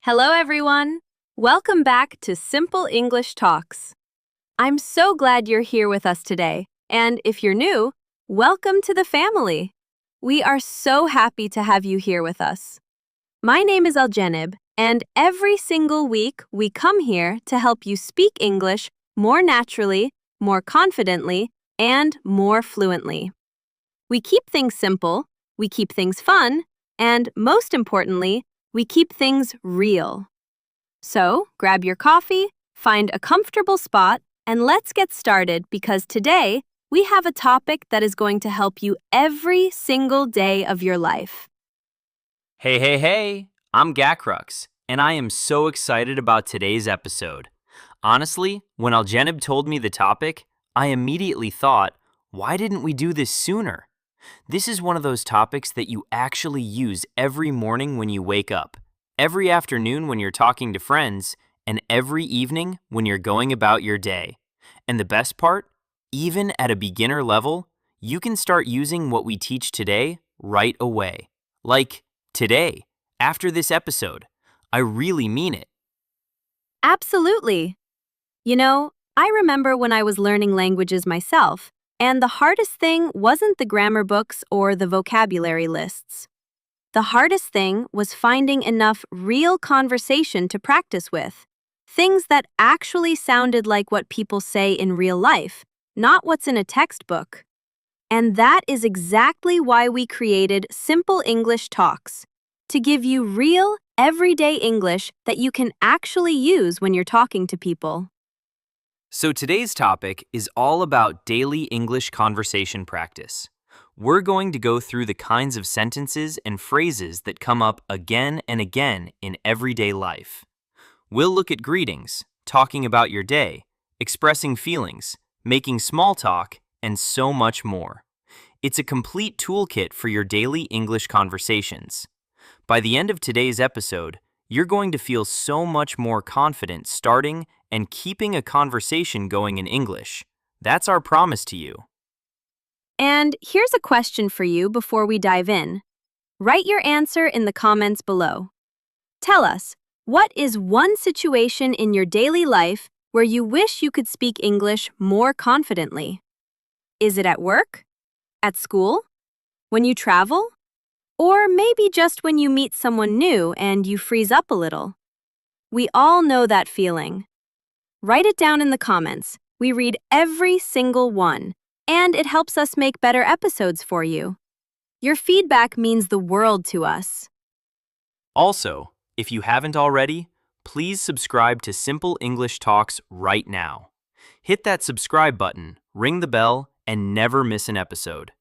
Hello, everyone. Welcome back to Simple English Talks. I'm so glad you're here with us today. And if you're new, welcome to the family. We are so happy to have you here with us. My name is Aljenib, and every single week we come here to help you speak English more naturally, more confidently, and more fluently. We keep things simple, we keep things fun, and most importantly, we keep things real. So, grab your coffee, find a comfortable spot, and let's get started because today we have a topic that is going to help you every single day of your life. Hey, I'm Gakrux, and I am so excited about today's episode. Honestly, when Aljenib told me the topic, I immediately thought, why didn't we do this sooner? This is one of those topics that you actually use every morning when you wake up, every afternoon when you're talking to friends, and every evening when you're going about your day. And the best part, even at a beginner level, you can start using what we teach today right away. Like today, after this episode. I really mean it. Absolutely. You know, I remember when I was learning languages myself, and the hardest thing wasn't the grammar books or the vocabulary lists. The hardest thing was finding enough real conversation to practice with. Things that actually sounded like what people say in real life, not what's in a textbook. And that is exactly why we created Simple English Talks, to give you real, everyday English that you can actually use when you're talking to people. So today's topic is all about daily English conversation practice. We're going to go through the kinds of sentences and phrases that come up again and again in everyday life. We'll look at greetings, talking about your day, expressing feelings, making small talk, and so much more. It's a complete toolkit for your daily English conversations. By the end of today's episode, you're going to feel so much more confident starting and keeping a conversation going in English. That's our promise to you. And here's a question for you before we dive in. Write your answer in the comments below. Tell us, what is one situation in your daily life where you wish you could speak English more confidently? Is it at work? At school? When you travel? Or maybe just when you meet someone new and you freeze up a little? We all know that feeling. Write it down in the comments. We read every single one, and it helps us make better episodes for you. Your feedback means the world to us. Also, if you haven't already, please subscribe to Simple English Talks right now. Hit that subscribe button, ring the bell, and never miss an episode.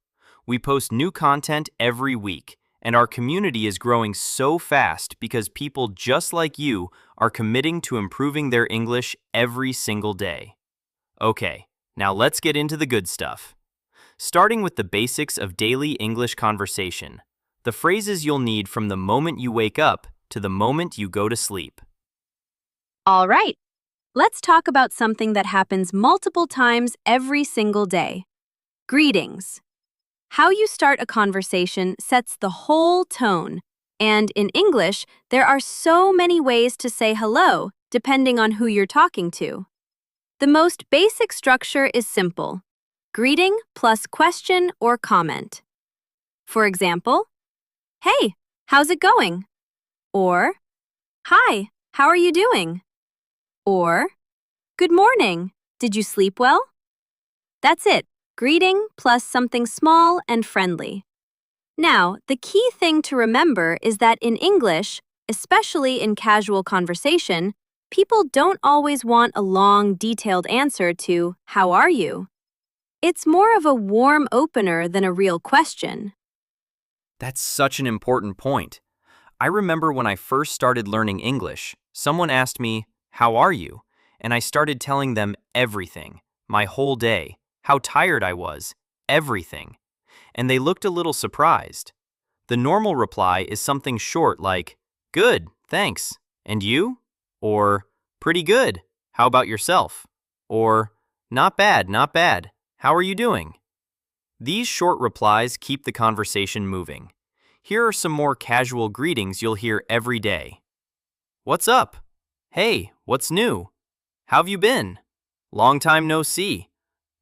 We post new content every week, and our community is growing so fast because people just like you are committing to improving their English every single day. Okay, now let's get into the good stuff. Starting with the basics of daily English conversation, the phrases you'll need from the moment you wake up to the moment you go to sleep. All right, let's talk about something that happens multiple times every single day. Greetings. How you start a conversation sets the whole tone, and in English, there are so many ways to say hello, depending on who you're talking to. The most basic structure is simple: greeting plus question or comment. For example, "Hey, how's it going?" Or, "Hi, how are you doing?" Or, "Good morning, did you sleep well?" That's it. Greeting plus something small and friendly. Now, the key thing to remember is that in English, especially in casual conversation, people don't always want a long, detailed answer to, "How are you?" It's more of a warm opener than a real question. That's such an important point. I remember when I first started learning English, someone asked me, "How are you?" And I started telling them everything, my whole day, how tired I was, everything. And they looked a little surprised. The normal reply is something short like, "Good, thanks. And you?" Or, "Pretty good. How about yourself?" Or, not bad. How are you doing?" These short replies keep the conversation moving. Here are some more casual greetings you'll hear every day. What's up? Hey, what's new? How've you been? Long time no see.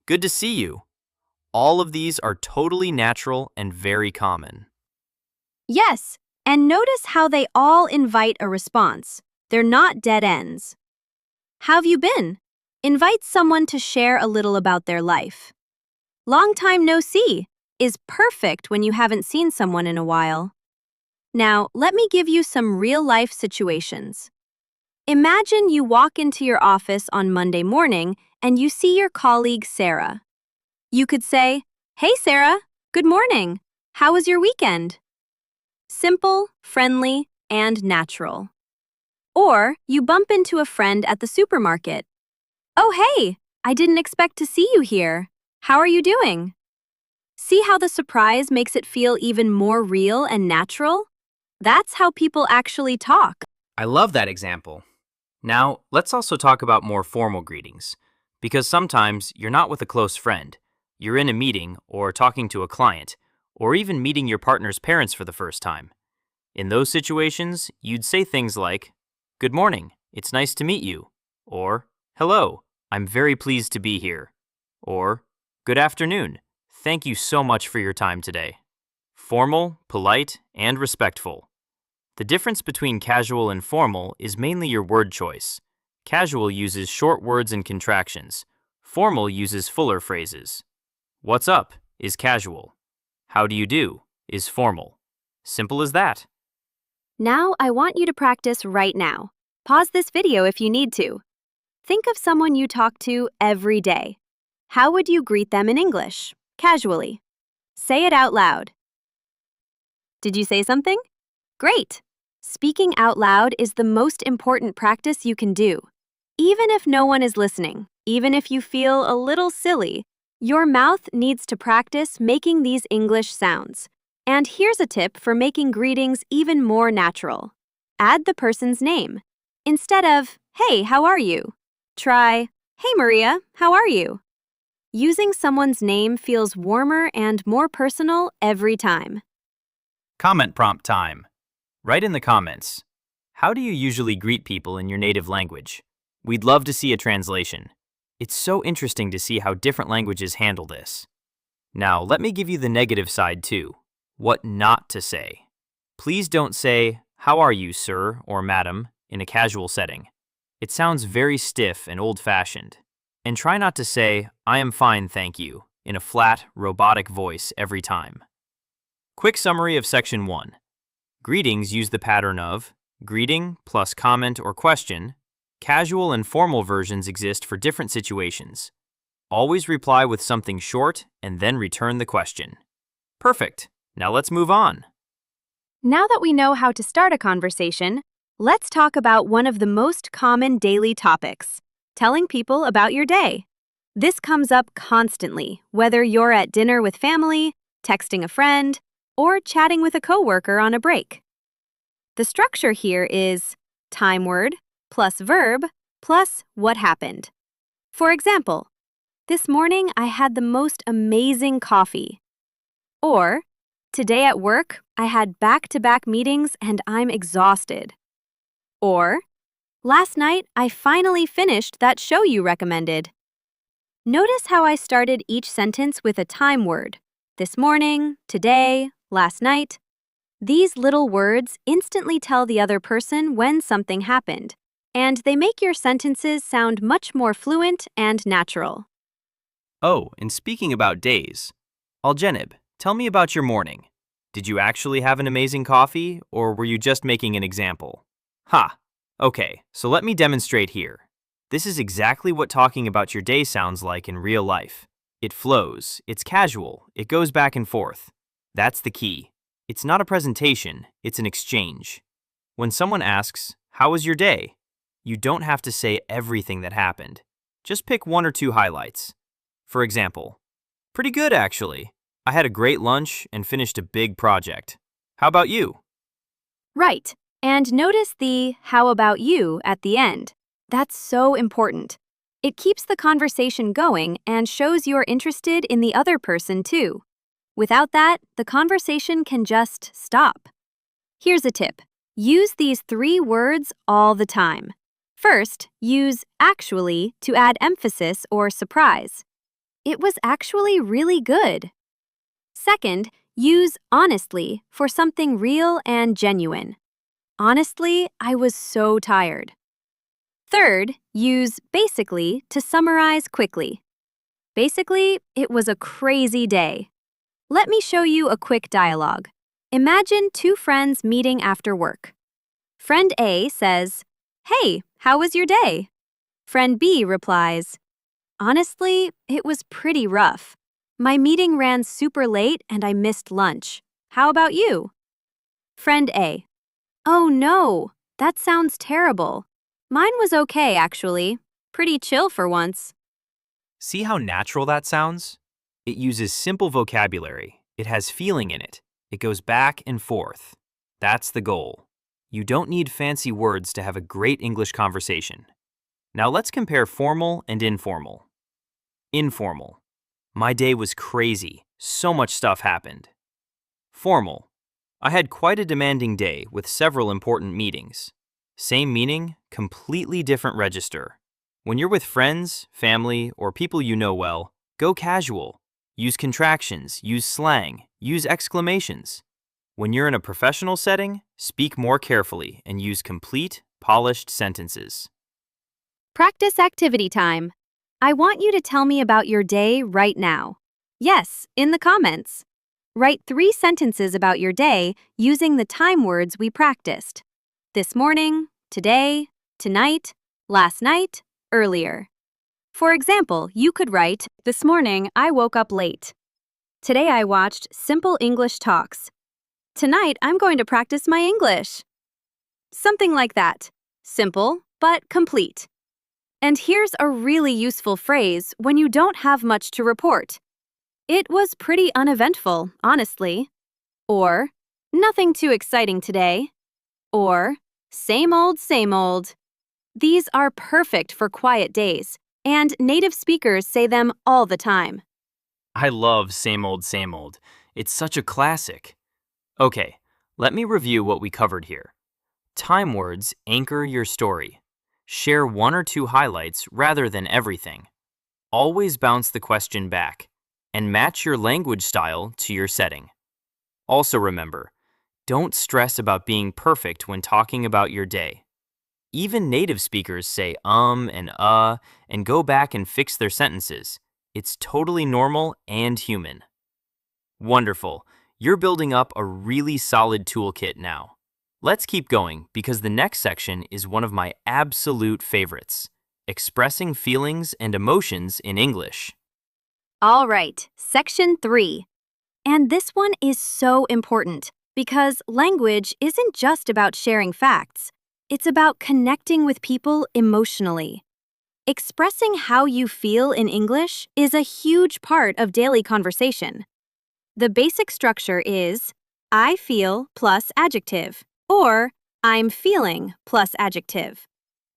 Good to see you. All of these are totally natural and very common. Yes, and notice how they all invite a response. They're not dead ends. How've you been? Invite someone to share a little about their life. Long time no see is perfect when you haven't seen someone in a while. Now, let me give you some real-life situations. Imagine you walk into your office on Monday morning and you see your colleague Sarah. You could say, "Hey Sarah, good morning. How was your weekend?" Simple, friendly, and natural. Or you bump into a friend at the supermarket. "Oh hey, I didn't expect to see you here. How are you doing?" See how the surprise makes it feel even more real and natural? That's how people actually talk. I love that example. Now, let's also talk about more formal greetings, because sometimes you're not with a close friend. You're in a meeting or talking to a client, or even meeting your partner's parents for the first time. In those situations, you'd say things like, "Good morning, it's nice to meet you," or "Hello, I'm very pleased to be here," or "Good afternoon, thank you so much for your time today." Formal, polite, and respectful. The difference between casual and formal is mainly your word choice. Casual uses short words and contractions. Formal uses fuller phrases. "What's up?" is casual. "How do you do?" is formal. Simple as that. Now, I want you to practice right now. Pause this video if you need to. Think of someone you talk to every day. How would you greet them in English, casually? Say it out loud. Did you say something? Great! Speaking out loud is the most important practice you can do. Even if no one is listening, even if you feel a little silly, your mouth needs to practice making these English sounds. And here's a tip for making greetings even more natural. Add the person's name. Instead of, "Hey, how are you?" Try, "Hey Maria, how are you?" Using someone's name feels warmer and more personal every time. Comment prompt time. Write in the comments. How do you usually greet people in your native language? We'd love to see a translation. It's so interesting to see how different languages handle this. Now, let me give you the negative side too. What not to say. Please don't say, "How are you, sir or madam," in a casual setting. It sounds very stiff and old-fashioned. And try not to say, "I am fine, thank you," in a flat, robotic voice every time. Quick summary of Section 1. Greetings use the pattern of greeting plus comment or question. Casual and formal versions exist for different situations. Always reply with something short and then return the question. Perfect. Now let's move on. Now that we know how to start a conversation, let's talk about one of the most common daily topics, telling people about your day. This comes up constantly, whether you're at dinner with family, texting a friend, or chatting with a coworker on a break. The structure here is time word plus verb plus what happened. For example, "This morning I had the most amazing coffee." Or, "Today at work I had back-to-back meetings and I'm exhausted." Or, "Last night I finally finished that show you recommended." Notice how I started each sentence with a time word. This morning, today, last night. These little words instantly tell the other person when something happened, and they make your sentences sound much more fluent and natural. Oh, and speaking about days, Aljenib, tell me about your morning. Did you actually have an amazing coffee, or were you just making an example? Ha! Okay, so let me demonstrate here. This is exactly what talking about your day sounds like in real life. It flows, it's casual, it goes back and forth. That's the key. It's not a presentation, it's an exchange. When someone asks, "How was your day?" you don't have to say everything that happened. Just pick one or two highlights. For example, "Pretty good actually. I had a great lunch and finished a big project. How about you?" Right, and notice the "how about you" at the end. That's so important. It keeps the conversation going and shows you're interested in the other person too. Without that, the conversation can just stop. Here's a tip. Use these 3 words all the time. First, use actually to add emphasis or surprise. It was actually really good. Second, use honestly for something real and genuine. Honestly, I was so tired. Third, use basically to summarize quickly. Basically, it was a crazy day. Let me show you a quick dialogue. Imagine 2 friends meeting after work. Friend A says, "Hey, how was your day?" Friend B replies, "Honestly, it was pretty rough. My meeting ran super late and I missed lunch. How about you?" Friend A, "Oh no, that sounds terrible. Mine was okay, actually. Pretty chill for once." See how natural that sounds? It uses simple vocabulary. It has feeling in it. It goes back and forth. That's the goal. You don't need fancy words to have a great English conversation. Now let's compare formal and informal. Informal. My day was crazy. So much stuff happened. Formal. I had quite a demanding day with several important meetings. Same meaning, completely different register. When you're with friends, family, or people you know well, go casual. Use contractions, use slang, use exclamations. When you're in a professional setting, speak more carefully and use complete, polished sentences. Practice activity time. I want you to tell me about your day right now. Yes, in the comments. Write 3 sentences about your day using the time words we practiced. This morning, today, tonight, last night, earlier. For example, you could write, "This morning I woke up late. Today I watched Simple English Talks. Tonight I'm going to practice my English." Something like that. Simple, but complete. And here's a really useful phrase when you don't have much to report. "It was pretty uneventful, honestly." Or, "Nothing too exciting today." Or, "Same old, same old." These are perfect for quiet days, and native speakers say them all the time. I love same old, same old. It's such a classic. Okay, let me review what we covered here. Time words anchor your story. Share 1 or 2 highlights rather than everything. Always bounce the question back, and match your language style to your setting. Also remember, don't stress about being perfect when talking about your day. Even native speakers say and go back and fix their sentences. It's totally normal and human. Wonderful. You're building up a really solid toolkit now. Let's keep going because the next section is one of my absolute favorites: expressing feelings and emotions in English. All right, section 3. And this one is so important because language isn't just about sharing facts. It's about connecting with people emotionally. Expressing how you feel in English is a huge part of daily conversation. The basic structure is I feel plus adjective, or I'm feeling plus adjective.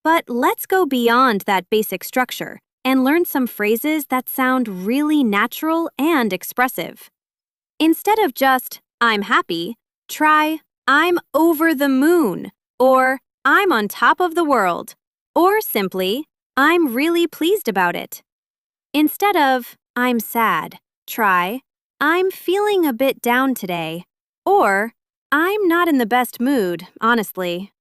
But let's go beyond that basic structure and learn some phrases that sound really natural and expressive. Instead of just I'm happy, try I'm over the moon, or I'm on top of the world, or simply I'm really pleased about it. Instead of I'm sad, try I'm feeling a bit down today, or I'm not in the best mood, honestly.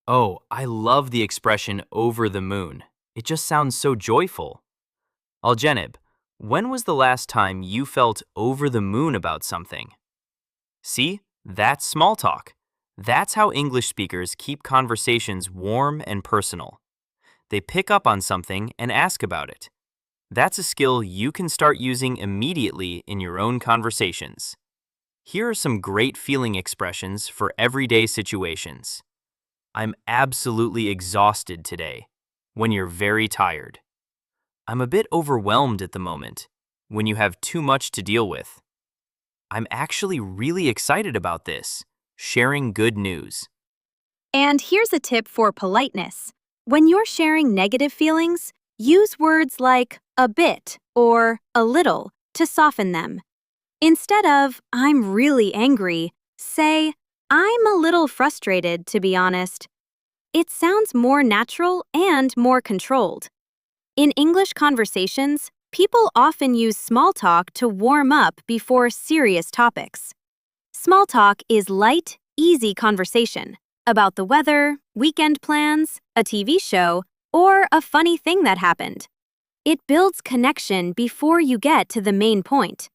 Oh, I love the expression over the moon. It just sounds so joyful. Aljenib, when was the last time you felt over the moon about something? See, that's small talk. That's how English speakers keep conversations warm and personal. They pick up on something and ask about it. That's a skill you can start using immediately in your own conversations. Here are some great feeling expressions for everyday situations. I'm absolutely exhausted today, when you're very tired. I'm a bit overwhelmed at the moment, when you have too much to deal with. I'm actually really excited about this, sharing good news. And here's a tip for politeness. When you're sharing negative feelings, use words like a bit or a little to soften them. Instead of I'm really angry, say I'm a little frustrated, to be honest. It sounds more natural and more controlled. In English conversations, people often use small talk to warm up before serious topics. Small talk is light, easy conversation about the weather, weekend plans, a TV show, or a funny thing that happened. It builds connection before you get to the main point.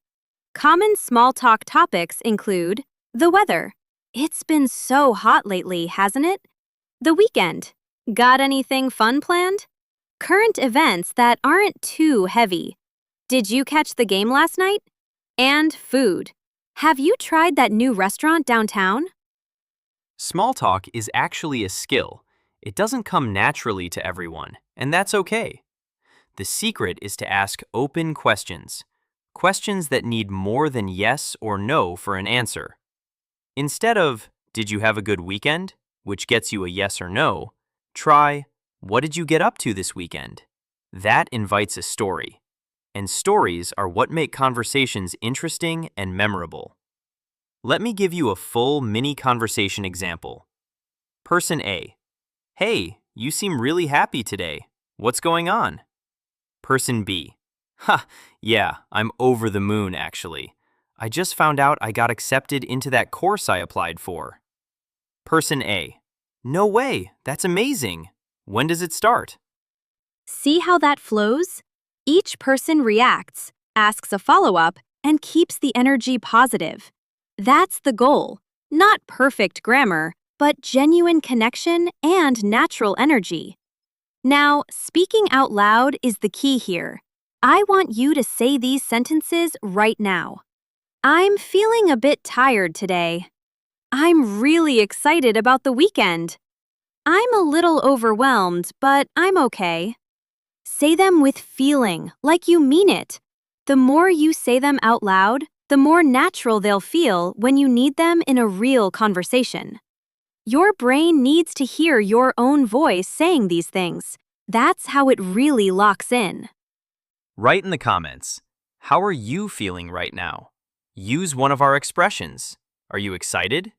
Common small talk topics include the weather. It's been so hot lately, hasn't it? The weekend. Got anything fun planned? Current events that aren't too heavy. Did you catch the game last night? And food. Have you tried that new restaurant downtown? Small talk is actually a skill. It doesn't come naturally to everyone, and that's okay. The secret is to ask open questions. Questions that need more than yes or no for an answer. Instead of, did you have a good weekend? Which gets you a yes or no, try, what did you get up to this weekend? That invites a story. And stories are what make conversations interesting and memorable. Let me give you a full mini conversation example. Person A. Hey, you seem really happy today. What's going on? Person B. Ha, yeah, I'm over the moon actually. I just found out I got accepted into that course I applied for. Person A. No way, that's amazing. When does it start? See how that flows? Each person reacts, asks a follow-up, and keeps the energy positive. That's the goal. Not perfect grammar, but genuine connection and natural energy. Now, speaking out loud is the key here. I want you to say these sentences right now. I'm feeling a bit tired today. I'm really excited about the weekend. I'm a little overwhelmed, but I'm okay. Say them with feeling, like you mean it. The more you say them out loud, the more natural they'll feel when you need them in a real conversation. Your brain needs to hear your own voice saying these things. That's how it really locks in. Write in the comments, how are you feeling right now? Use one of our expressions. Are you excited?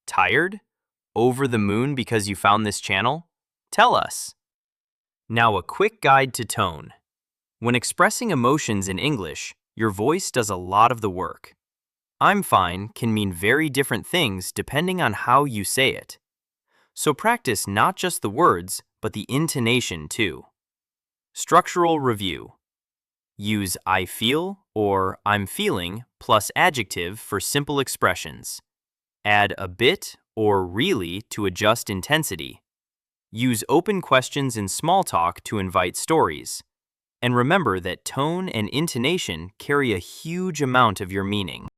Tired? Over the moon because you found this channel? Tell us. Now a quick guide to tone. When expressing emotions in English, your voice does a lot of the work. I'm fine can mean very different things depending on how you say it. So practice not just the words, but the intonation too. Structural review. Use I feel or I'm feeling plus adjective for simple expressions. Add a bit or really to adjust intensity. Use open questions in small talk to invite stories. And remember that tone and intonation carry a huge amount of your meaning.